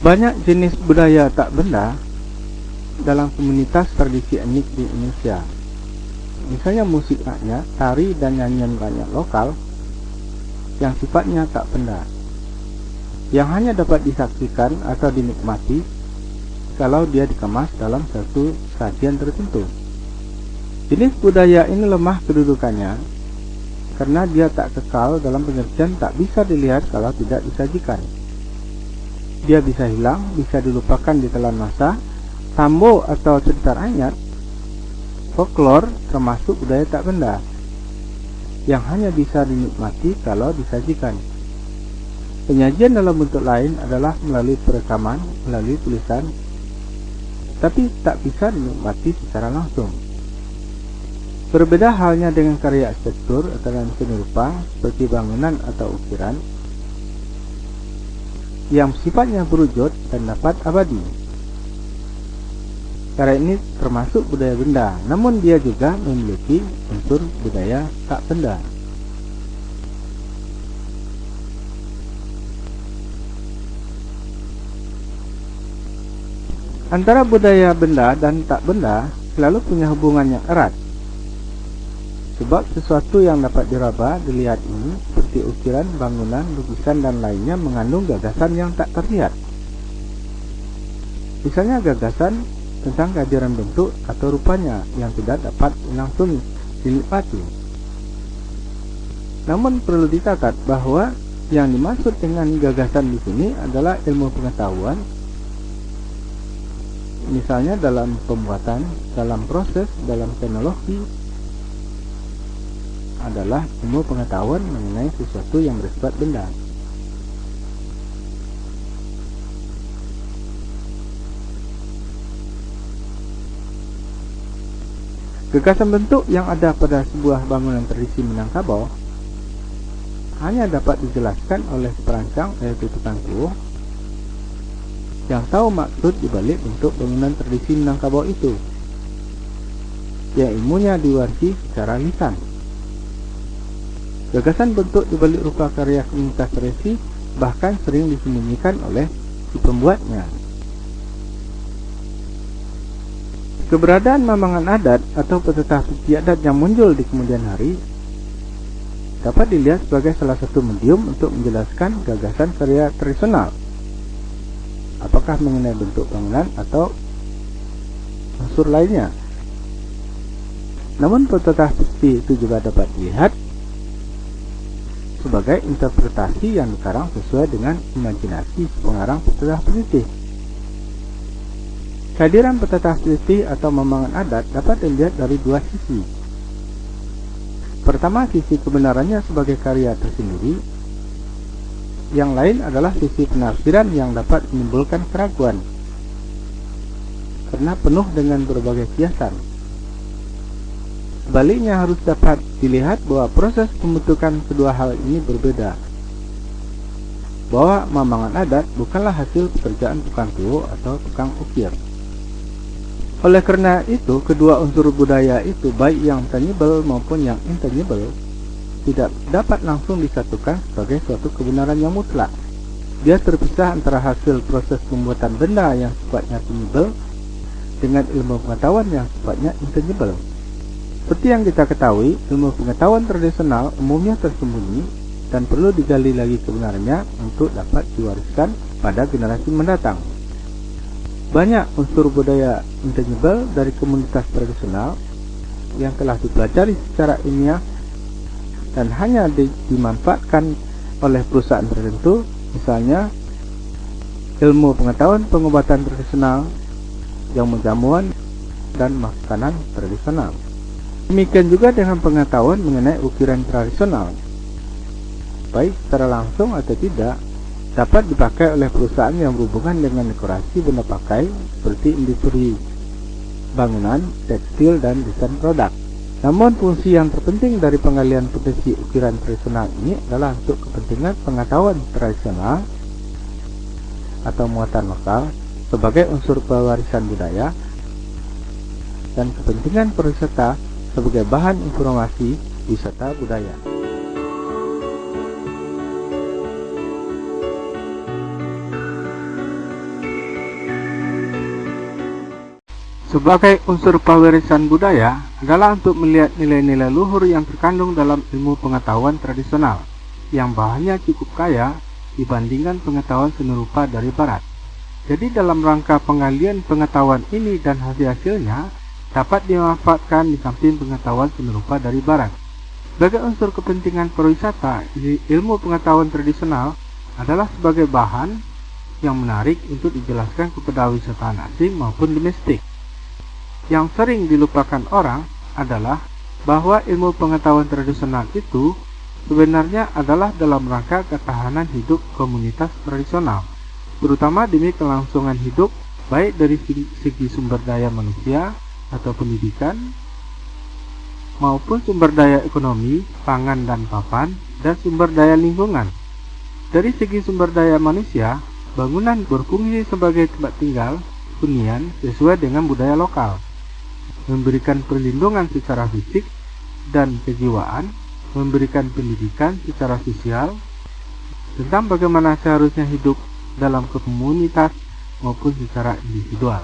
Banyak jenis budaya tak benda dalam komunitas tradisi etnik di Indonesia. Misalnya musik rakyat, tari dan nyanyian rakyat lokal yang sifatnya tak benda, yang hanya dapat disaksikan atau dinikmati kalau dia dikemas dalam satu sajian tertentu. Jenis budaya ini lemah kedudukannya karena dia tak kekal dalam pengertian tak bisa dilihat kalau tidak disajikan. Dia bisa hilang, bisa dilupakan di telan masa. Tambo atau cerita rakyat, folklore termasuk budaya tak benda yang hanya bisa dinikmati kalau disajikan. Penyajian dalam bentuk lain adalah melalui perekaman, melalui tulisan, tapi tak bisa dinikmati secara langsung. Berbeda halnya dengan karya arsitektur atau seni rupa seperti bangunan atau ukiran yang sifatnya berwujud dan dapat abadi. Karya ini termasuk budaya benda, namun dia juga memiliki unsur budaya tak benda. Antara budaya benda dan tak benda selalu punya hubungan yang erat, sebab sesuatu yang dapat diraba, dilihat ini seperti ukiran, bangunan, lukisan dan lainnya mengandung gagasan yang tak terlihat. Misalnya gagasan tentang kehadiran bentuk atau rupanya yang tidak dapat langsung dinikmati. Namun perlu dicatat bahwa yang dimaksud dengan gagasan di sini adalah ilmu pengetahuan, misalnya dalam pembuatan, dalam proses, dalam teknologi, adalah ilmu pengetahuan mengenai sesuatu yang bersifat benda. Gagasan bentuk yang ada pada sebuah bangunan tradisi Minangkabau hanya dapat dijelaskan oleh perancang, yaitu tukang tuh, yang tahu maksud dibalik bentuk bangunan tradisi Minangkabau itu, yang ilmunya diwarisi secara lisan. Gagasan bentuk dibalik rupa karya komunitas tradisi bahkan sering disembunyikan oleh si pembuatnya. Keberadaan mamangan adat atau peserta suci adat yang muncul di kemudian hari dapat dilihat sebagai salah satu medium untuk menjelaskan gagasan karya tradisional, apakah mengenai bentuk bangunan atau unsur lainnya. Namun peserta suci itu juga dapat dilihat sebagai interpretasi yang dikarang sesuai dengan imajinasi pengarang peserta peneliti. Kehadiran peserta peneliti atau mamangan adat dapat dilihat dari dua sisi. Pertama, sisi kebenarannya sebagai karya tersendiri. Yang lain adalah sisi penafsiran yang dapat menimbulkan keraguan karena penuh dengan berbagai kiasan. Sebaliknya harus dapat dilihat bahwa proses pembentukan kedua hal ini berbeda, bahwa mamangan adat bukanlah hasil pekerjaan tukang tuwo atau tukang ukir. Oleh karena itu, kedua unsur budaya itu, baik yang tangible maupun yang intangible, tidak dapat langsung disatukan sebagai suatu kebenaran yang mutlak. Dia terpisah antara hasil proses pembuatan benda yang sifatnya tangible dengan ilmu pengetahuan yang sifatnya intangible. Seperti yang kita ketahui, ilmu pengetahuan tradisional umumnya tersembunyi dan perlu digali lagi kebenarannya untuk dapat diwariskan pada generasi mendatang. Banyak unsur budaya intangible dari komunitas tradisional yang telah dipelajari secara ilmiah dan hanya dimanfaatkan oleh perusahaan tertentu, misalnya ilmu pengetahuan pengobatan tradisional, jamu jamuan, dan makanan tradisional. Demikian juga dengan pengetahuan mengenai ukiran tradisional, baik secara langsung atau tidak, dapat dipakai oleh perusahaan yang berhubungan dengan dekorasi benda pakai seperti industri bangunan, tekstil, dan desain produk. Namun fungsi yang terpenting dari penggalian potensi ukiran tradisional ini adalah untuk kepentingan pengetahuan tradisional atau muatan lokal sebagai unsur pewarisan budaya dan kepentingan pariwisata sebagai bahan informasi wisata budaya. Sebagai unsur pewarisan budaya adalah untuk melihat nilai-nilai luhur yang terkandung dalam ilmu pengetahuan tradisional yang bahannya cukup kaya dibandingkan pengetahuan serupa dari barat. Jadi dalam rangka penggalian pengetahuan ini dan hasil-hasilnya dapat dimanfaatkan di samping pengetahuan serupa dari barat. Sebagai unsur kepentingan pariwisata, ilmu pengetahuan tradisional adalah sebagai bahan yang menarik untuk dijelaskan kepada wisatawan asing maupun domestik. Yang sering dilupakan orang adalah bahwa ilmu pengetahuan tradisional itu sebenarnya adalah dalam rangka ketahanan hidup komunitas tradisional, terutama demi kelangsungan hidup baik dari segi sumber daya manusia atau pendidikan, maupun sumber daya ekonomi, pangan dan papan, dan sumber daya lingkungan. Dari segi sumber daya manusia, bangunan berfungsi sebagai tempat tinggal hunian sesuai dengan budaya lokal, memberikan perlindungan secara fisik dan kejiwaan, memberikan pendidikan secara sosial tentang bagaimana seharusnya hidup dalam komunitas maupun secara individual.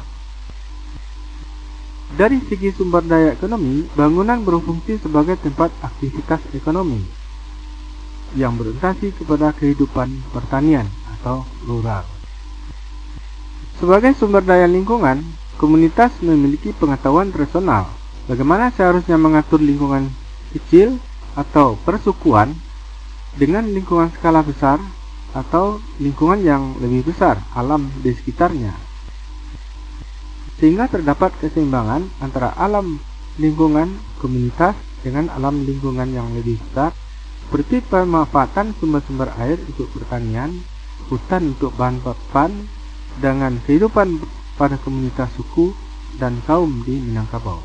Dari segi sumber daya ekonomi, bangunan berfungsi sebagai tempat aktivitas ekonomi yang berorientasi kepada kehidupan pertanian atau rural. Sebagai sumber daya lingkungan, komunitas memiliki pengetahuan tradisional bagaimana seharusnya mengatur lingkungan kecil atau persukuan dengan lingkungan skala besar atau lingkungan yang lebih besar, alam di sekitarnya, sehingga terdapat keseimbangan antara alam lingkungan komunitas dengan alam lingkungan yang lebih besar, seperti pemanfaatan sumber-sumber air untuk pertanian, hutan untuk bahan papan, dengan kehidupan pada komunitas suku dan kaum di Minangkabau.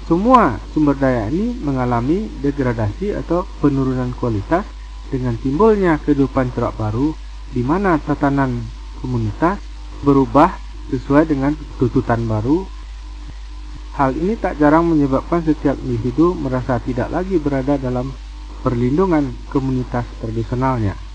Semua sumber daya ini mengalami degradasi atau penurunan kualitas dengan timbulnya kehidupan corak baru di mana tatanan komunitas berubah sesuai dengan tuntutan baru. Hal ini tak jarang menyebabkan setiap individu merasa tidak lagi berada dalam perlindungan komunitas tradisionalnya.